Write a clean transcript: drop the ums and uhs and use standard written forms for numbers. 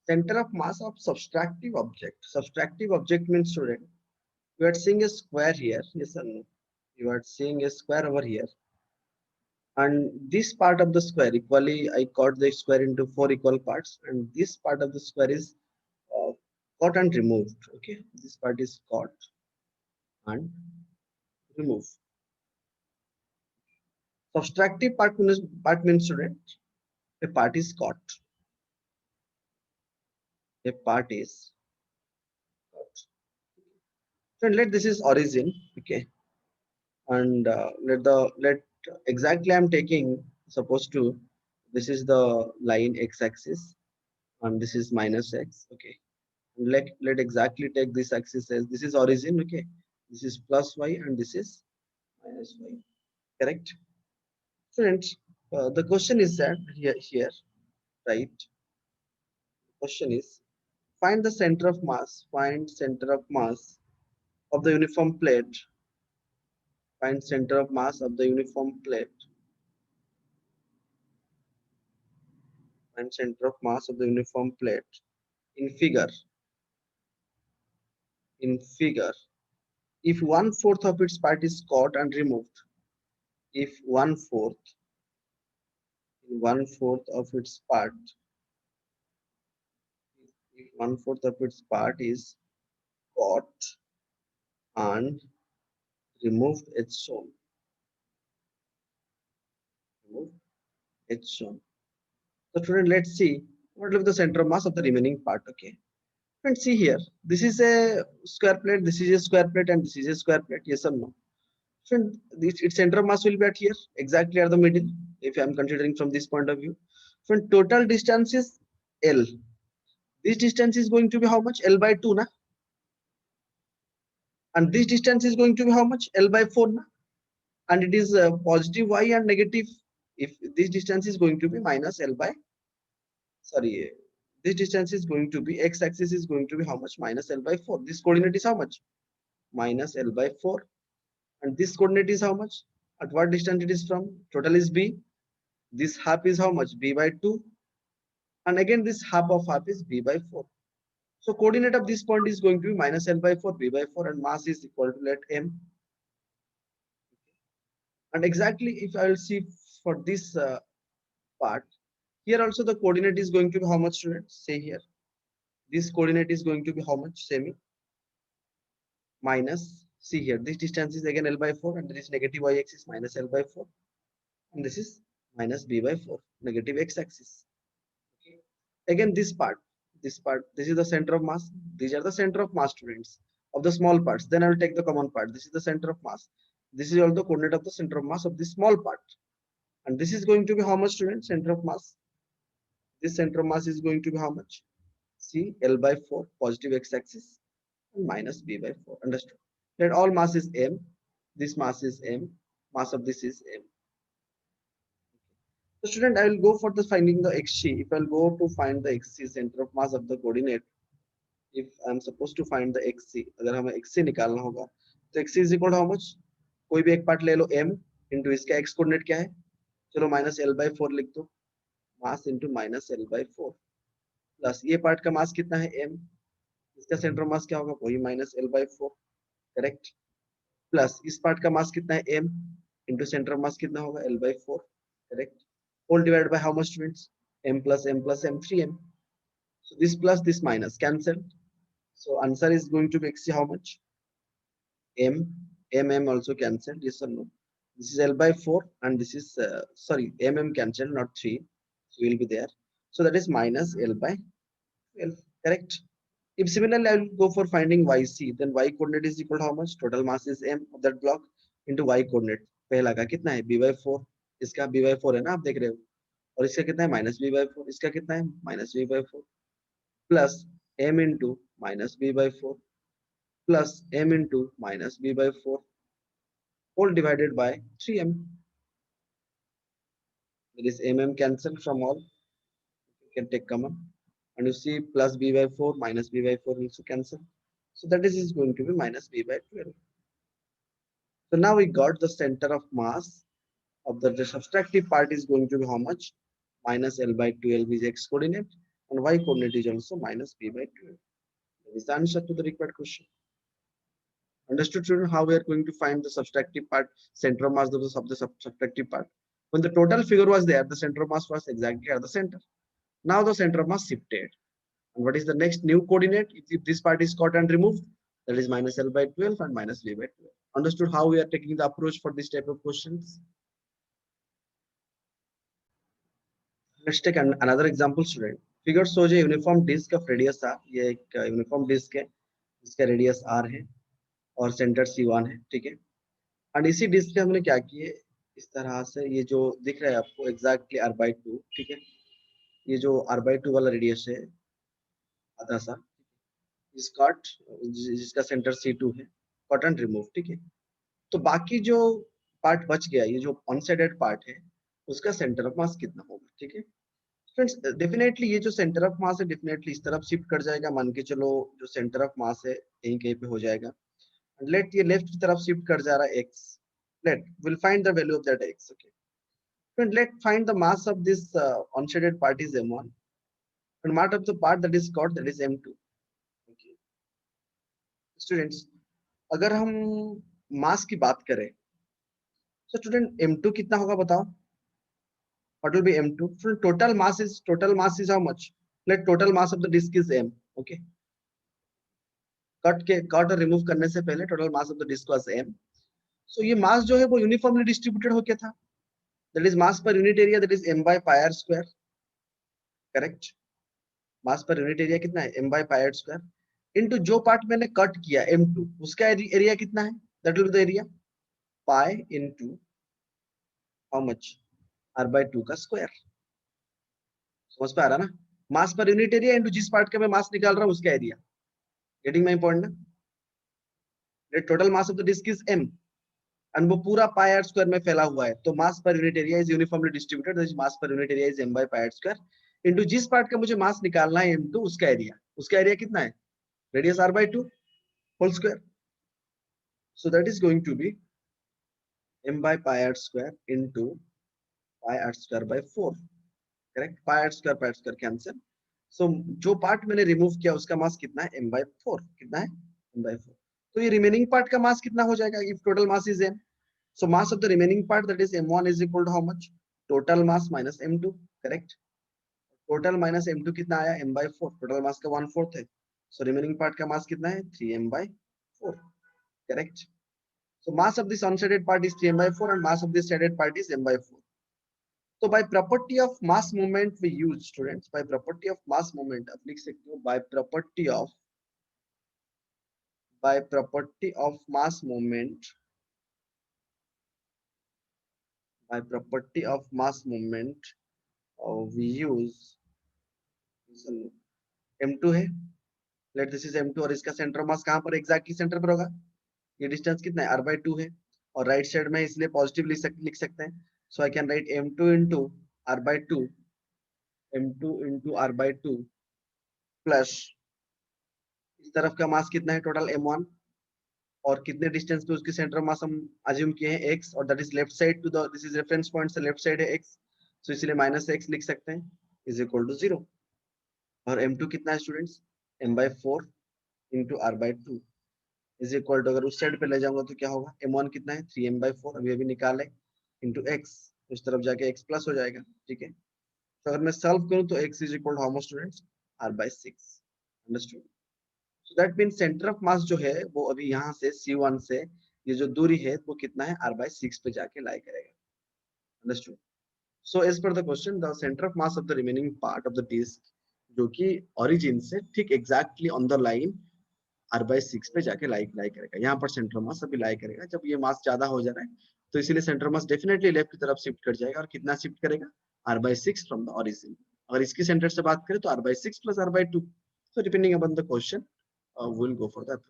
Center of mass of subtractive object. Subtractive object means, student, you are seeing a square here. Yes or no? You are seeing a square over here, and this part of the square equally, I cut the square into four equal parts, and this part of the square is uh, cut and removed. Okay, this part is cut and removed. Subtractive part means, student, a part is cut. A part is cut. So let this is origin. Okay, and let exactly I'm taking, supposed to, this is the line x-axis and this is minus x. Okay, let exactly take this axis as this is origin. Okay, this is plus y and this is minus y. Correct, students? The question is that here, right? Question is, find the center of mass. Find center of mass of the uniform plate. Find center of mass of the uniform plate. Find center of mass of the uniform plate. In figure, in figure, if one fourth of its part is cut and removed, if one fourth of its part, if one fourth of its part is cut and removed, it's shown. Removed, it's shown. So student, let's see what will be the center of mass of the remaining part. Okay. And see here, this is a square plate, this is a square plate, and this is a square plate. Yes or no? So this its center of mass will be at here, exactly at the middle, if I am considering from this point of view. So total distance is L. This distance is going to be how much? L by 2, na? And this distance is going to be how much? L by 4, na? And it is positive y and negative. If this distance is going to be minus L by, sorry, this distance is going to be, x-axis is going to be how much? Minus L by 4. This coordinate is how much? Minus L by 4. And this coordinate is how much? At what distance it is from? Total is b. This half is how much? B by 2. And again this half of half is b by 4. So coordinate of this point is going to be minus L by 4, b by 4, and mass is equal to, let m. And exactly if I will see for this part, here also the coordinate is going to be how much, students? Say here. This coordinate is going to be how much? Semi. Minus, see here, this distance is again L by 4, and there is negative y-axis minus L by 4. And this is minus b by 4, negative x-axis. Okay. Again this part, this is the center of mass. These are the center of mass, students, of the small parts. Then I will take the common part. This is the center of mass. This is also the coordinate of the center of mass of this small part. And this is going to be how much, students? Center of mass. This center of mass is going to be how much? See, L by 4, positive x-axis, and minus b by 4. Understood? Let all mass is m. This mass is m. Mass of this is m. So student, I will go for the finding the xc. If I'll go to find the xc, center of mass of the coordinate, if I'm supposed to find the xc, अगर हमें xc निकालना होगा, तो xc is equal to how much? कोई भी एक part ले लो m into इसका x कोऑर्डिनेट क्या है? चलो minus l by 4 लिख दो. मास into minus l by 4 plus ये पार्ट का मास कितना है? m. इसका सेंटर मास क्या होगा? वही minus l by 4. Correct. Plus इस पार्ट का मास कितना है? m into सेंटर मास कितना होगा? l by 4. Correct. Whole divided by how much, students? M plus m plus m, 3m. So this plus this minus cancelled. So answer is going to be xc how much? M. M also cancelled. Yes or no? This is L by 4 and this is sorry, cancelled, not 3. So will be there. So that is minus L by 12. Correct. If similarly I will go for finding yc, then y coordinate is equal to how much? Total mass is m of that block into y coordinate. पहला का कितना है? b by 4. इसका b by 4 है ना, आप देख रहे हो. और इसका कितना है? Minus b by 4. इसका कितना है? Minus b by 4 plus m into minus b by 4 plus m into minus b by 4 whole divided by 3m. There is cancelled from all. You can take common. And you see plus b by 4 minus b by 4 also cancel. So that is going to be minus b by 12. So now we got the center of mass of the subtractive part is going to be how much? Minus L by 12 is x coordinate. and y coordinate is also minus b by 12. That is the answer to the required question. Understood, children, how we are going to find the subtractive part, center of mass of the subtractive part? When the total figure was there, the center of mass was exactly at the center. Now the center of mass shifted. And what is the next new coordinate? If this part is cut and removed, that is minus L by 12 and minus V by 12. Understood how we are taking the approach for this type of questions? Let's take another example, student. Figure shows a uniform disk of radius r. ये एक uniform disk है, जिसका radius r है और center C1 है, ठीक है. और इसी डिस्क पे हमने क्या किए, इस तरह से ये जो दिख रहा है आपको exactly r by 2, ठीक है. ये जो r by 2 वाला रेडियस है आधा सा, इस कट जिसका सेंटर C2 है, कट एंड रिमूव, ठीक है. तो बाकी जो पार्ट बच गया, ये जो अनसाइडेड पार्ट है, उसका सेंटर ऑफ मास कितना होगा, ठीक है. फ्रेंड्स, डेफिनेटली ये जो सेंटर ऑफ मास है डेफिनेटली इस तरफ शिफ्ट कर जाएगा. मान के चलो जो सेंटर ऑफ मास है यहीं कहीं पे हो जाएगा. लेट ये लेफ्ट की तरफ शिफ्ट कर जा रहा है x. Let will find the value of that x. Okay friend, let find the mass of this unshaded part is m1 and mass of the part that is caught, that is m2. Okay students, अगर हम मास की बात करें तो student m2 कितना होगा बताओ. What will be m2? So total mass is how much? Let total mass of the disk is m. Okay. Cut और रिमूव करने से पहले total mass of the disk was m. So ये mass जो है वो यूनिफॉर्मली डिस्ट्रीब्यूटेड हो गया था. That is mass per unit area, that is m by pi r square. Correct. Mass per unit area कितना है? m by pi r square into जो पार्ट मैंने कट किया m2, उसका एरिया कितना है? That will be the area pi into how much? r by 2 का square. समझ पे आ रहा ना? Mass per unit area into जिस पार्ट का मैं मास निकाल रहा हूं उसका एरिया. गेटिंग माय पॉइंट ना? The total mass of the disk is m and वो पूरा पाई आर स्क्वायर में फैला हुआ है. तो mass per unit area is uniformly distributed, that is mass per unit area is m by pi r square into जिस part का मुझे मास निकालना है m2, उसका एरिया. उसका एरिया कितना है? Radius r by 2 whole square. So that is going to be m by pi r square into pi r square by 4. Correct. pi r square cancel. So जो part मैंने remove किया उसका मास कितना है? m by 4. कितना है? m by 4. तो ये रिमेनिंग पार्ट का मास कितना हो जाएगा if total mass is m? So mass of the remaining part, that is m1, is equal to how much? Total mass minus m2. Correct. Total minus m2 कितना आया? m by 4. Total mass का 1/4 है. So remaining part का mass कितना है? 3m by 4. Correct. So mass of this unshaded part is 3m by 4 and mass of this shaded part is m by 4. So by property of mass movement we use, students, by property of mass movement आप लिख सकते हो by property of mass movement, by property of mass movement we use m2 है. Let this is m2 और इसका centre of मास कहां पर exactly centre पर होगा? ये डिस्टेंस कितना है? r by 2 है और राइट साइड में इसलिए पॉजिटिव लिख सकते हैं. So I can write m2 into r by 2, m2 into r by 2 plus इस तरफ का मास कितना है? टोटल m1 और कितने डिस्टेंस पे उसके सेंटर ऑफ मास हम अज्यूम किए हैं? x, और that is left side to the, this is reference point से लेफ्ट साइड है x, सो इसलिए माइनस x लिख सकते हैं इज इक्वल टू 0. और m2 कितना है students? m by 4 into r by 2 is equal to, अगर उस साइड पे ले जाऊंगा तो क्या होगा? m1 कितना है? 3m by 4 अभी निकाले into x, उस तरफ जाके x प्लस हो जाएगा. ठीक है. तो अगर मैं सॉल्व करूं तो x is equal to how much students? r by 6. Understood. So that means centre of mass जो है वो अभी यहाँ से C1 से ये जो दूरी है वो कितना है? r by 6 पे जाके लाई करेगा. Understood. So as per the question, the centre of mass of the remaining part of the disk, जो कि ओरिजिन से ठीक exactly on the line r by 6 पे जाके लाई करेगा. यहाँ पर सेंटर मास अभी लाई करेगा. जब ये मास ज्यादा हो जा रहा है तो इसीलिए सेंटर मास डेफिनेटली लेफ्ट की तरफ शिफ्ट कर जाएगा. और कितना शिफ्ट करेगा? r by 6 from the origin. अगर इसकी सेंटर से बात करें तो r by 6 plus r by 2. So depending upon the question, we'll go for that.